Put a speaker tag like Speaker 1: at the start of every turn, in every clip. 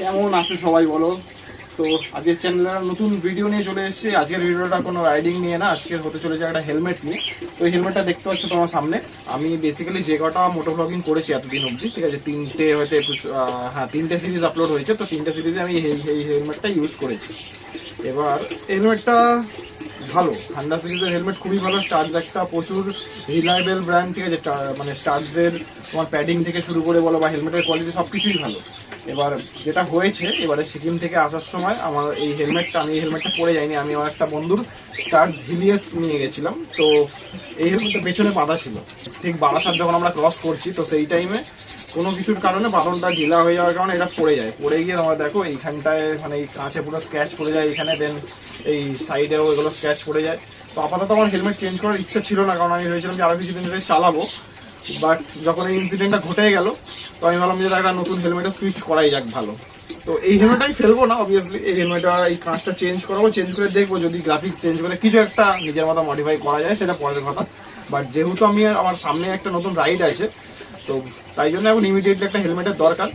Speaker 1: কেমন আছো সবাই বলো। তো আজকের চ্যানেলে নতুন ভিডিও নিয়ে চলে এসেছি। আজকের ভিডিওটা কোনো রাইডিং নিয়ে না, আজকের হতে চলেছে একটা হেলমেট নিয়ে। তো এই হেলমেটটা দেখতে পাচ্ছ তোমার সামনে। আমি বেসিক্যালি যে কটা মোটো ব্লগিং করেছি এতদিন অবধি, ঠিক আছে, তিনটে সিরিজ আপলোড হয়েছে। তো তিনটে সিরিজে আমি এই হেলমেটটা ইউজ করেছি। এবার হেলমেটটা ভালো, ঠান্ডা সিরিজের হেলমেট খুবই ভালো। স্টার্জ একটা প্রচুর রিলায়েবল ব্র্যান্ড, ঠিক আছে। মানে স্টার্জের তোমার প্যাডিং থেকে শুরু করে বলো বা হেলমেটের কোয়ালিটি সব কিছুই ভালো। এবার যেটা হয়েছে, এবারে সিকিম থেকে আসার সময় আমি এই হেলমেটটা পরে যাইনি, আমি আমার একটা বন্ধুর স্টার্জ হিলিয়াস নিয়ে গেছিলাম। তো এই হেলমেটটা পেছনে বাঁধা ছিল। ঠিক বারাসাত যখন আমরা ক্রস করছি, তো সেই টাইমে কোনো কিছুর কারণে বাটনটা ঢিলা হয়ে যাওয়ার কারণে এটা পড়ে যায়। পড়ে গিয়ে তোমরা দেখো এইখানটায় মানে এই কাঁচে পুরো স্ক্র্যাচ পড়ে যায় এখানে, দেন এই সাইডেও এগুলো স্ক্র্যাচ পড়ে যায়। তো আপাতত আমার হেলমেট চেঞ্জ করার ইচ্ছা ছিল না, কারণ আমি ভেবেছিলাম যে আরও কিছুদিন ধরে চালাবো। বাট যখন এই ইনসিডেন্টটা ঘটে গেল, তো আমি ভাবলাম যে একটা নতুন হেলমেটে সুইচ করাই যাক ভালো। তো এই হেলমেটটাই ফেলবো না অবভিয়াসলি, এই হেলমেটটা এই কাঁচটা চেঞ্জ করাবো, চেঞ্জ করে দেখবো যদি গ্রাফিক্স চেঞ্জ করে কিছু একটা নিজের মতো মডিফাই করা যায়, সেটা পরের কথা। বাট যেহেতু আমার সামনে একটা নতুন রাইড আছে, তো তাই জন্য এখন ইমিডিয়েটলি একটা হেলমেটের দরকার।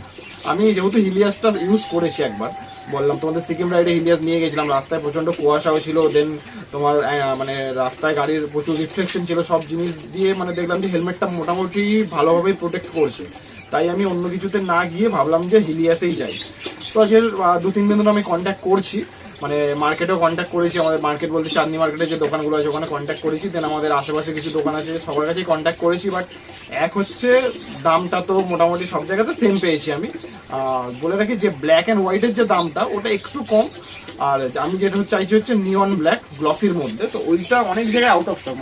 Speaker 1: আমি যেহেতু হিলিয়াসটা ইউজ করেছি একবার, বললাম তোমাদের সিকিম রাইডে হিলিয়াস নিয়ে গেছিলাম, রাস্তায় প্রচণ্ড কুয়াশাও ছিল, দেন তোমার মানে রাস্তায় গাড়ির প্রচুর রিফ্লেকশন ছিল, সব জিনিস দিয়ে মানে দেখলাম যে হেলমেটটা মোটামুটি ভালোভাবেই প্রোটেক্ট করছে। তাই আমি অন্য কিছুতে না গিয়ে ভাবলাম যে হিলিয়াসেই যাই। তো আজকের 2-3 দিন ধরে আমি কন্ট্যাক্ট করছি, মানে মার্কেটেও কন্ট্যাক্ট করেছি। আমাদের মার্কেট বলতে চাঁদনি মার্কেটে যে দোকানগুলো আছে ওখানে কন্ট্যাক্ট করেছি, দেন আমাদের আশেপাশে কিছু দোকান আছে সবার কাছেই কন্ট্যাক্ট করেছি। বাট এক হচ্ছে দামটা তো মোটামুটি সব জায়গাতে সেম পেয়েছি আমি। বলে রাখি যে ব্ল্যাক অ্যান্ড হোয়াইটের যে দামটা ওটা একটু কম, আর আমি যেটা চাইছি হচ্ছে নিয়ন ব্ল্যাক গ্লসির মধ্যে। তো ওইটা অনেক জায়গায় আউট অফ স্টক,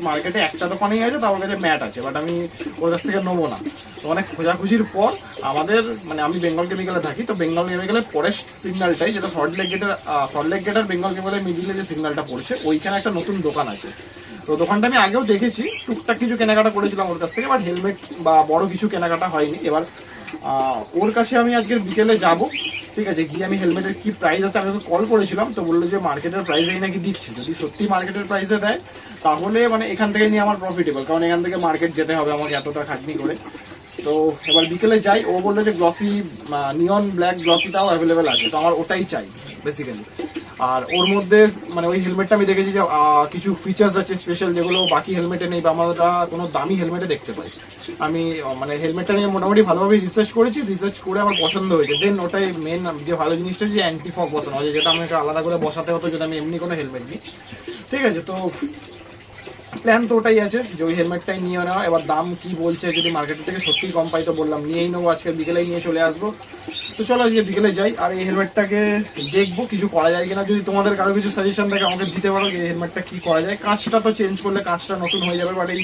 Speaker 1: মার্কেটে একটা দোকানেই আছে, তার কাছে ম্যাট আছে, বাট আমি ওর কাছ থেকে নেবো না। তো অনেক খোঁজাখুঁজির পর আমাদের মানে আমি বেঙ্গল কেমিক্যালে থাকি, তো বেঙ্গল কেমিক্যালের পরের সিগন্যালটাই, যেটা সল্টলেক গেট আর বেঙ্গল কেমিক্যালের মিডিলে যে সিগন্যালটা পড়ছে, ওইখানে একটা নতুন দোকান আছে। তো দোকানটা আমি আগেও দেখেছি, টুকটাক কিছু কেনাকাটা করেছিলাম ওর কাছ থেকে, বাট হেলমেট বা বড় কিছু কেনাকাটা হয়নি। এবার ওর কাছে আমি আজকের বিকেলে যাব, ঠিক আছে। গিয়ে আমি হেলমেটের কি প্রাইস আছে, আমি ওকে কল করেছিলাম, তো বললো যে মার্কেটের প্রাইসেই নাকি দিচ্ছি। যদি সত্যি মার্কেটের প্রাইসে দেয় তাহলে মানে এখান থেকে নিয়ে আমার প্রফিটেবল, কারণ এখান থেকে মার্কেট যেতে হবে আমাকে এতটা খাটনি করে। তো এবার বিকেলে যাই, ও বললো যে গ্লসি নিয়ন ব্ল্যাক গ্লসিটাও অ্যাভেলেবেল আছে, তো আমার ওটাই চাই বেসিক্যালি। আর ওর মধ্যে মানে ওই হেলমেটটা আমি দেখেছি যে কিছু ফিচার্স আছে স্পেশাল, যেগুলো বাকি হেলমেটে নেই বা আমরা কোনো দামি হেলমেটে দেখতে পাই। আমি মানে হেলমেটটা নিয়ে মোটামুটি ভালোভাবে রিসার্চ করেছি, রিসার্চ করে আমার পছন্দ হয়েছে। দেন ওটাই মেন যে ভালো জিনিসটা যে অ্যান্টি ফগ বসানো হয়, যেটা আমাকে আলাদা করে বসাতে হতো যদি আমি এমনি কোনো হেলমেট নিই, ঠিক আছে। তো প্ল্যান তো ওটাই আছে যে ওই হেলমেটটাই নিয়ে নেওয়া। এবার দাম কি বলছে, যদি মার্কেটের থেকে সত্যিই কম পাই তো বললাম নিয়েই নেবো, আজকে বিকেলেই নিয়ে চলে আসবো। তো চলো আজকে বিকেলে যাই, আর এই হেলমেটটাকে দেখবো কিছু করা যায় কিনা। যদি তোমাদের কারো কিছু সাজেশন থাকে আমাকে দিতে পারো, এই হেলমেটটা কি করা যায়। কাঁচটা তো চেঞ্জ করলে কাঁচটা নতুন হয়ে যাবে, বাট এই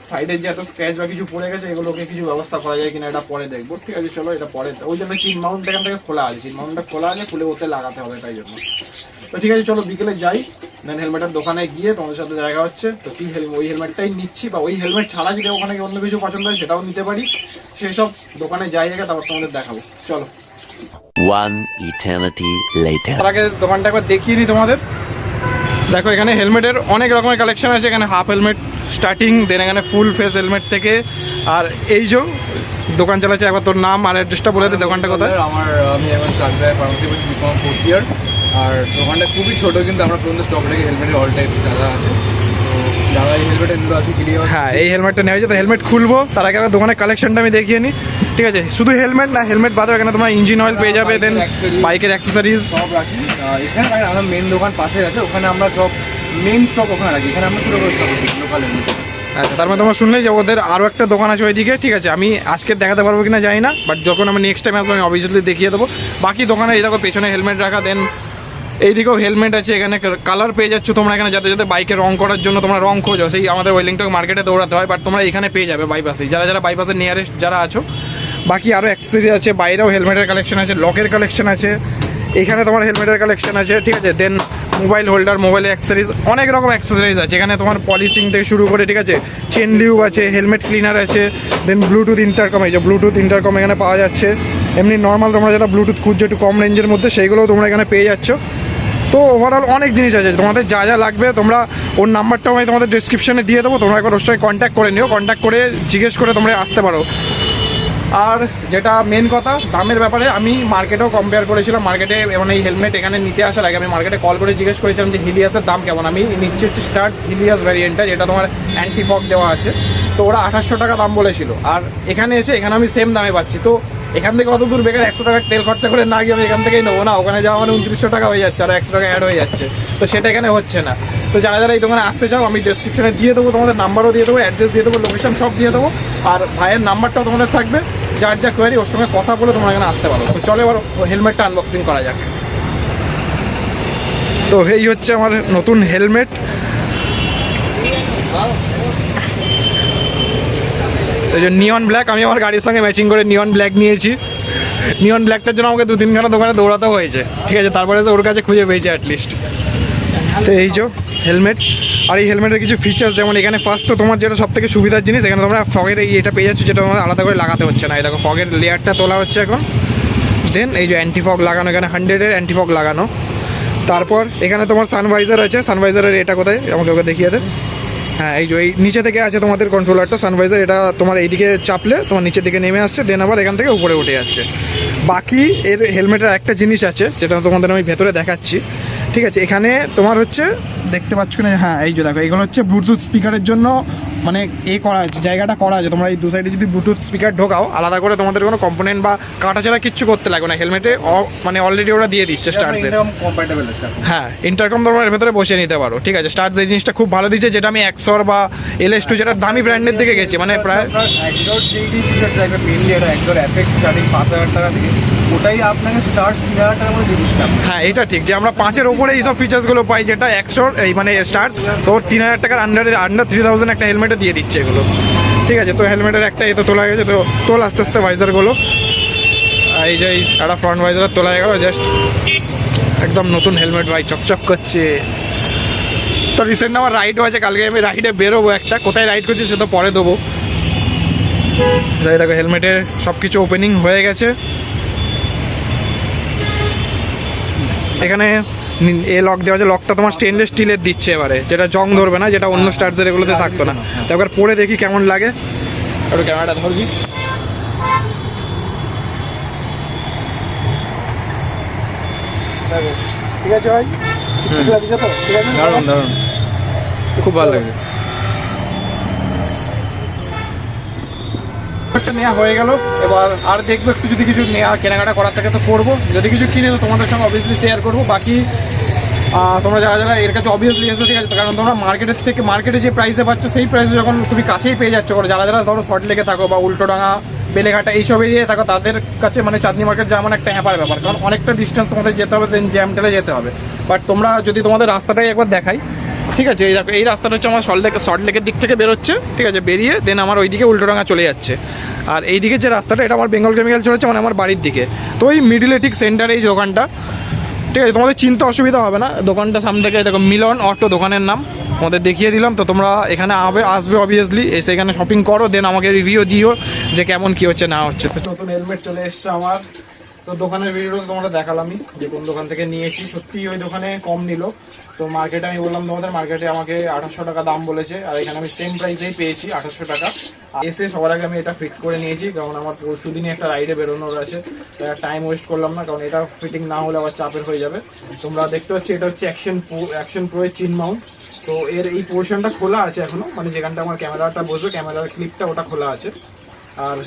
Speaker 1: সাইডের যে এত স্ক্র্যাচ বা কিছু পড়ে গেছে এগুলোকে কিছু ব্যবস্থা করা যায় কিনা এটা পরে দেখবো, ঠিক আছে। চলো এটা পরে, ওই জন্য চিন মাউন্ট এখান থেকে খোলা আছে, চিন মাউন্টটা খোলা আছে, খুলে ওতে লাগাতে হবে, তাই জন্য। তো ঠিক আছে চলো বিকেলে যাই, দেন হেলমেটের দোকানে গিয়ে তোমাদের সাথে দেখা হচ্ছে। তো কি ওই হেলমেটটাই নিচ্ছি, বা ওই হেলমেট ছাড়া যদি ওখানে অন্য কিছু পছন্দ হয় সেটাও নিতে পারি, সেসব দোকানে যাই আগে, তারপর তোমাদের দেখাবো। চলো।
Speaker 2: One eternity later.
Speaker 1: তার আগে দোকানটা একবার দেখিয়ে দিই তোমাদের। দেখো এখানে হেলমেটের অনেক রকমের কালেকশন আছে, এখানে হাফ হেলমেট স্টার্টিং, দেন এখানে ফুল ফেস হেলমেট থেকে। আর এই যে দোকান চালাচ্ছে, একবার তোর নাম আর অ্যাড্রেসটা বলে দে, দোকানটা কোথায়?
Speaker 3: আমি এখন চাকদায় ফার্মাসি পড়ছি, বিকম 4th ইয়ার। আর দোকানটা খুবই ছোটো, কিন্তু আমরা পর্যন্ত স্টক রেখে হেলমেটের অল টাইপ দাদা আছে। তো দাদা এই হেলমেটের দুটো আছে ক্লিয়ার।
Speaker 1: হ্যাঁ এই হেলমেটটা নেওয়া হয়েছে, তো হেলমেট খুলবো তার আগে দোকানের কালেকশনটা আমি দেখিয়ে নিই, ঠিক আছে। শুধু হেলমেট না, হেলমেট বাদেও এখানে তোমার ইঞ্জিন অয়েল পেয়ে যাবে, দেন বাইকের অ্যাক্সেসরিজ
Speaker 3: সব রাখি এখানে। আমরা মেন দোকান পাশে আছে, ওখানে আমরা সব মেন স্টক ওখানে রাখি, এখানে আমরা ছোটো করে স্টক রাখি লোকাল হেলমেট।
Speaker 1: আচ্ছা, তার মানে তোমরা শুনলেই যে ওদের আরও একটা দোকান আছে ওইদিকে, ঠিক আছে। আমি আজকে দেখাতে পারবো কিনা জানি না, বাট যখন আমি নেক্সট টাইম আসবো আমি অবভিয়াসলি দেখিয়ে দেবো। বাকি দোকানে এই দেখো পেছনে হেলমেট রাখা, দেন এইদিকেও হেলমেট আছে, এখানে কালার পেয়ে যাচ্ছ তোমরা। এখানে যাতে যাতে বাইকে রং করার জন্য তোমরা রং খোঁজো, সেই আমাদের ওয়েলিংটন মার্কেটে দৌড়াতে হয়, বাট তোমরা এখানে পেয়ে যাবে বাইপাসেই, যারা বাইপাসের নিয়ারেস্ট যারা আছো। বাকি আরও অ্যাক্সেসরি আছে, বাইরেও হেলমেটের কালেকশন আছে, লকের কালেকশন আছে, এখানে তোমার হেলমেটের কালেকশন আছে, ঠিক আছে। দেন মোবাইল হোল্ডার, মোবাইলের অ্যাক্সেসরিজ, অনেক রকম অ্যাক্সেসরিজ আছে এখানে তোমার, পলিশিং থেকে শুরু করে, ঠিক আছে। চেন লিউব আছে, হেলমেট ক্লিনার আছে, দেন ব্লুটুথ ইন্টারকম, এই যে ব্লুটুথ ইন্টারকম এখানে পাওয়া যাচ্ছে। এমনি নর্মাল তোমরা যেটা ব্লুটুথ খুঁজছো একটু কম রেঞ্জের মধ্যে, সেইগুলোও তোমরা এখানে পেয়ে যাচ্ছ। তো ওভারঅল অনেক জিনিস আছে, তোমাদের যা যা লাগবে তোমরা ওর নাম্বারটাও আমি তোমাদের ডিসক্রিপশনে দিয়ে দেবো, তোমরা একবার ওর সঙ্গে কন্ট্যাক্ট করে নিও, কন্ট্যাক্ট করে জিজ্ঞেস করে তোমরা আসতে পারো। আর যেটা মেন কথা, দামের ব্যাপারে আমি মার্কেটেও কম্পেয়ার করেছিলাম। মার্কেটে মানে এই হেলমেট এখানে নিতে আসার আগে আমি মার্কেটে কল করে জিজ্ঞেস করেছিলাম যে হিলিয়াসের দাম কেমন। আমি নিচ্ছি হচ্ছে স্টার্ট হিলিয়াস ভ্যারিয়েন্টটা, যেটা তোমার অ্যান্টি ফগ দেওয়া আছে। তো ওরা 2800 টাকা দাম বলেছিল, আর এখানে এসে এখানে আমি সেম দামে পাচ্ছি। তো এখান থেকে অত দূর বেকার 100 টাকার তেল খরচা করে না গিয়ে আমি এখান থেকেই নেবো না? ওখানে যাওয়া মানে 2900 টাকা হয়ে যাচ্ছে, আর 100 টাকা অ্যাড হয়ে যাচ্ছে। তো সেটা এখানে হচ্ছে না। তো যারা যারা এই দোকানে আসতে চাও, আমি ডেসক্রিপশনে দিয়ে দেবো, তোমাদের নাম্বারও দিয়ে দেবো, অ্যাড্রেস দিয়ে দেবো, লোকেশন সব দিয়ে দেবো, আর ভাইয়ের নাম্বারটাও তোমাদের থাকবে। যার যা কোয়ারি ওর সঙ্গে কথা বলে তোমরা এখানে আসতে পারো। তো চলো এবার হেলমেটটা আনবক্সিং করা যাক। তো এই হচ্ছে আমার নতুন হেলমেট। এই যে নিয়ন ব্ল্যাক, আমি আমার গাড়ির সঙ্গে ম্যাচিং করে নিয়ন ব্ল্যাক নিয়েছি। নিয়ন ব্ল্যাকটার জন্য আমাকে 2-3খানা দোকানে দৌড়াতে হয়েছে, ঠিক আছে, তারপরে ওর কাছে খুঁজে পেয়েছে অ্যাটলিস্ট। তো এই যে হেলমেট, আর এই হেলমেটের কিছু ফিচার্স, যেমন এখানে ফার্স্ট তো তোমার যেটা সব থেকে সুবিধার জিনিস, এখানে তোমরা ফগের এটা পেয়ে যাচ্ছ, যেটা তোমার আলাদা করে লাগাতে হচ্ছে না। এই দেখো ফগের লেয়ারটা তোলা হচ্ছে এখন। দেন এই যে অ্যান্টি ফগ লাগানো, এখানে 100-এর অ্যান্টি ফগ লাগানো। তারপর এখানে তোমার সানভাইজার আছে। সানভাইজারের এটা কোথায় আমাকে ওকে দেখিয়ে দেন। হ্যাঁ, এই যে এই নিচে থেকে আছে তোমাদের কন্ট্রোলারটা, সানভাইজার। এটা তোমার এইদিকে চাপলে তোমার নিচের দিকে নেমে আসছে, দেন আবার এখান থেকে উপরে উঠে যাচ্ছে। বাকি এর হেলমেটের একটা জিনিস আছে, যেটা তোমাদের আমি ভেতরে দেখাচ্ছি, ঠিক আছে। এখানে তোমার হচ্ছে দেখতে পাচ্ছ কিনা, হ্যাঁ এই যে দেখো, এগুলো হচ্ছে ব্লুটুথ স্পিকারের জন্য মানে করা আছে, জায়গাটা করা আছে। তোমরা এই দু সাইডে যদি ব্লুটুথ স্পিকার ঢোকাও, আলাদা করে তোমাদের কোনো কম্পোনেন্ট বা কাটা ছাড়া কিচ্ছু করতে লাগবে না। হেলমেটে মানে অলরেডি ওরা দিয়ে দিচ্ছে স্টার্টসের। হ্যাঁ, ইন্টারকম তোমরা এর ভেতরে বসিয়ে নিতে পারো, ঠিক আছে। স্টার্টস এই জিনিসটা খুব ভালো দিচ্ছে, যেটা আমি এক্সর বা LS2 যেটা দামি ব্র্যান্ডের দিকে গেছি, মানে প্রায়
Speaker 3: ওটাই আপনাকে স্টার্ট 3000 টাকা করে দিয়ে দিচ্ছে।
Speaker 1: হ্যাঁ, এটা ঠিক যে আমরা 5-এর ওপরে এইসব ফিচার্সগুলো পাই, যেটা 100 এই মানে স্টার্টস তো 3000 টাকার আন্ডার 3000 একটা হেলমেটে দিয়ে দিচ্ছে এগুলো, ঠিক আছে। তো হেলমেটের একটা এই তো তোলা গেছে, তো তোল আস্তে আস্তে ভাইজারগুলো। এই যে একটা ফ্রন্ট ভাইজার তোলা হয়ে গেল, জাস্ট একদম নতুন হেলমেট ভাই, চকচক করছে। তো রিসেন্ট আমার রাইডও আছে, কালকে আমি রাইডে বেরোবো একটা, কোথায় রাইড করছি সে তো পরে দেবো। যাই দেখো হেলমেটের সব কিছু ওপেনিং হয়ে গেছে। এখানে লক দেওয়া আছে, লকটা তোমার স্টেনলেস স্টিলের দিচ্ছে এবারে, যেটা জং ধরবে না, যেটা অন্য স্টার্টসের এগুলোতে থাকতো না। তো একবার পরে দেখি কেমন লাগে। একটু ক্যামেরাটা ধরবি। ঠিক আছে ভাই, ঠিক লাগছে তো? ঠিক আছে,
Speaker 3: দারুণ দারুণ, খুব ভালো লাগে।
Speaker 1: নেওয়া হয়ে গেল, এবার আর দেখবো একটু যদি কিছু নেওয়া কেনাকাটা করার থাকে তো করবো। যদি কিছু কিনে তো তোমাদের সঙ্গে অবভিয়াসলি শেয়ার করবো। বাকি তোমরা যারা যারা এর কাছে অবভিয়াসলি এসো, ঠিক আছে, কারণ তোমরা মার্কেটের থেকে মার্কেটে যে প্রাইসে পাচ্ছ সেই প্রাইসে যখন তুমি কাছেই পেয়ে যাচ্ছ, যারা যারা ধরো শর্ট লেগে থাকো বা উল্টোডাঙা বেলেঘাটা এইসব এরিয়ায় থাকো, তাদের কাছে মানে চাঁদনি মার্কেট যেমন একটা হ্যাপার ব্যাপার, কারণ অনেকটা ডিস্টেন্স তোমাদের যেতে হবে, দেন জ্যাম টেলে যেতে হবে। বাট তোমরা যদি তোমাদের রাস্তাটাই একবার দেখাই, ঠিক আছে, এই দেখো এই রাস্তাটা হচ্ছে আমার শর্ট লেকের দিক থেকে বেরোচ্ছে, ঠিক আছে, বেরিয়ে দেন আমার ওইদিকে উল্টোডাঙা চলে যাচ্ছে। আর এইদিকে যে রাস্তাটা, এটা আমার বেঙ্গল কেমিক্যাল চলেছে, মানে আমার বাড়ির দিকে। তো ওই মিডিলে ঠিক সেন্টারে এই দোকানটা, ঠিক আছে, তোমাদের চিন্তা অসুবিধা হবে না। দোকানটা সামনে থেকে দেখো, মিলন অটো দোকানের নাম, তোমাদের দেখিয়ে দিলাম। তো তোমরা এখানে আসবে অবভিয়াসলি, এসে এখানে শপিং করো, দেন আমাকে রিভিউ দিও যে কেমন কি হচ্ছে না হচ্ছে। তো নতুন হেলমেট চলে এসছে আমার। তো দোকানের ভিডিও তোমরা দেখালামই যে কোন দোকান থেকে নিয়েছি। সত্যি ওই দোকানে কম নিল। তো মার্কেটে আমি বললাম তোমাদের, মার্কেটে আমাকে 2800 টাকা দাম বলেছে, আর এখানে আমি সেম প্রাইসেই পেয়েছি 2800 টাকা। এসে সবার আগে আমি এটা ফিট করে নিয়েছি, কারণ আমার পরশু দিনই একটা রাইডে বেরোনোর আছে। টাইম ওয়েস্ট করলাম না, কারণ এটা ফিটিং না হলে আবার চাপের হয়ে যাবে। তোমরা দেখতে পাচ্ছি এটা হচ্ছে অ্যাকশন প্রো এর চিন মাউন্ট। তো এর এই পোর্শনটা খোলা আছে এখনো, মানে যেখানটা আমার ক্যামেরাটা বসবে, ক্যামেরার ক্লিপটা ওটা খোলা আছে। আর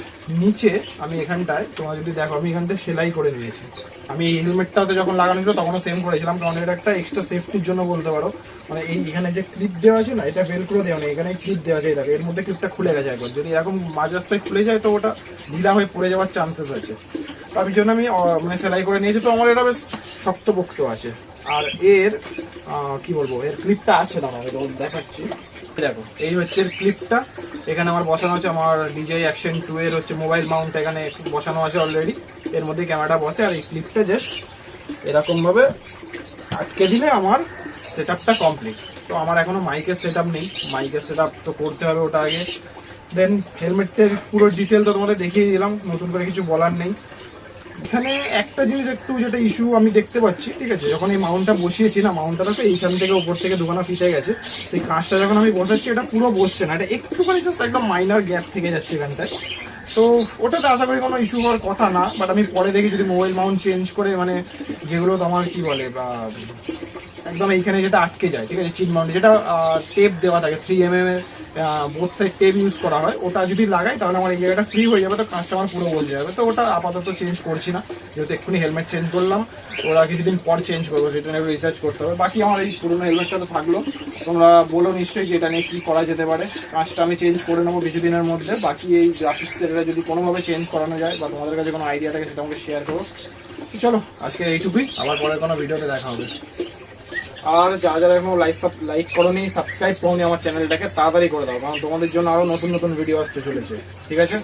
Speaker 1: নিচে আমি এখানটায় তোমরা যদি দেখো, আমি এখানটায় সেলাই করে নিয়েছি। আমি এই হেলমেটটাতে যখন লাগানো ছিল তখনও সেম করেছিলাম, কারণ এটা একটা এক্সট্রা সেফটির জন্য বলতে পারো। মানে এই এখানে যে ক্লিপ দেওয়া আছে না, এটা ভেলক্রো দেওয়া নেই, এখানে ক্লিপ দেওয়া আছে। দেখো এর মধ্যে ক্লিপটা খুলে গেছে একবার, যদি এরকম মাঝ রাস্তায় খুলে যায় তো ওটা ঢিলা হয়ে পড়ে যাওয়ার চান্সেস আছে। তার জন্য আমি মানে সেলাই করে নিয়েছি। তো আমার এটা বেশ শক্তপোক্ত আছে। আর এর কি বলবো, এর ক্লিপটা আছে না, আমি দেখাচ্ছি। দেখো এই হচ্ছে এর ক্লিপটা, এখানে আমার বসানো আছে আমার DJI Action 2 এর হচ্ছে মোবাইল মাউন্ট, এখানে বসানো আছে অলরেডি। এর মধ্যে ক্যামেরাটা বসে, আর এই ক্লিপটা জাস্ট এরকম ভাবে আটকে দিলে আমার সেটআপটা কমপ্লিট। তো আমার এখনো মাইকের সেটআপ নেই, মাইকের সেটআপ তো করতে হবে ওটা আগে। দেন হেলমেটের পুরো ডিটেল তো তোমাদের দেখিয়ে দিলাম, নতুন করে কিছু বলার নেই। এখানে একটা জিনিস একটু যেটা ইস্যু আমি দেখতে পাচ্ছি, ঠিক আছে, যখন এই মাউন্টটা বসিয়েছি না, মাউন্টটা তো এইখান থেকে উপর থেকে দুখানা ফিটে গেছে। সেই কাঁচটা যখন আমি বসাচ্ছি, এটা পুরো বসছে না, এটা একটুখানি জাস্ট একদম মাইনার গ্যাপ থেকে যাচ্ছে এখানটায়। তো তো ওটাতে আশা করি কোনো ইস্যু হওয়ার কথা না, বাট আমি পরে দেখি যদি মোবাইল মাউন্ট চেঞ্জ করে মানে যেগুলো তোমার কি বলে বা একদম এইখানে যেটা আটকে যায়, ঠিক আছে, চিন মাউন্ট যেটা টেপ দেওয়া থাকে 3mm এর বোথ সাইড টেপ ইউজ করা হয়, ওটা যদি লাগাই তাহলে আমার এই জায়গাটা ফ্রি হয়ে যাবে, তো কাজটা আমার পুরো বলে যাবে। তো ওটা আপাতত চেঞ্জ করছি না, যেহেতু এক্ষুনি হেলমেট চেঞ্জ করলাম, ওরা কিছুদিন পর চেঞ্জ করবো, সেটা নিয়ে রিসার্চ করতে হবে। বাকি আমার এই পুরোনো হেলমেটটা তো থাকলো, তোমরা বলো নিশ্চয়ই যে এটা নিয়ে কী করা যেতে পারে। কাজটা আমি চেঞ্জ করে নেবো কিছুদিনের মধ্যে। বাকি এই গ্রাফিক্সের এটা যদি কোনোভাবে চেঞ্জ করানো যায় বা তোমাদের কাছে কোনো আইডিয়া থাকে সেটা আমাকে শেয়ার করো। চলো আজকে এইটুকুই, আবার পরে কোনো ভিডিওতে দেখা হবে। আর যারা এখনো লাইক করোনি, সাবস্ক্রাইব করোনি আমার চ্যানেলটাকে, তাড়াতাড়ি করে দাও, কারণ তোমাদের জন্য আরো নতুন নতুন ভিডিও আসতে চলেছে, ঠিক আছে।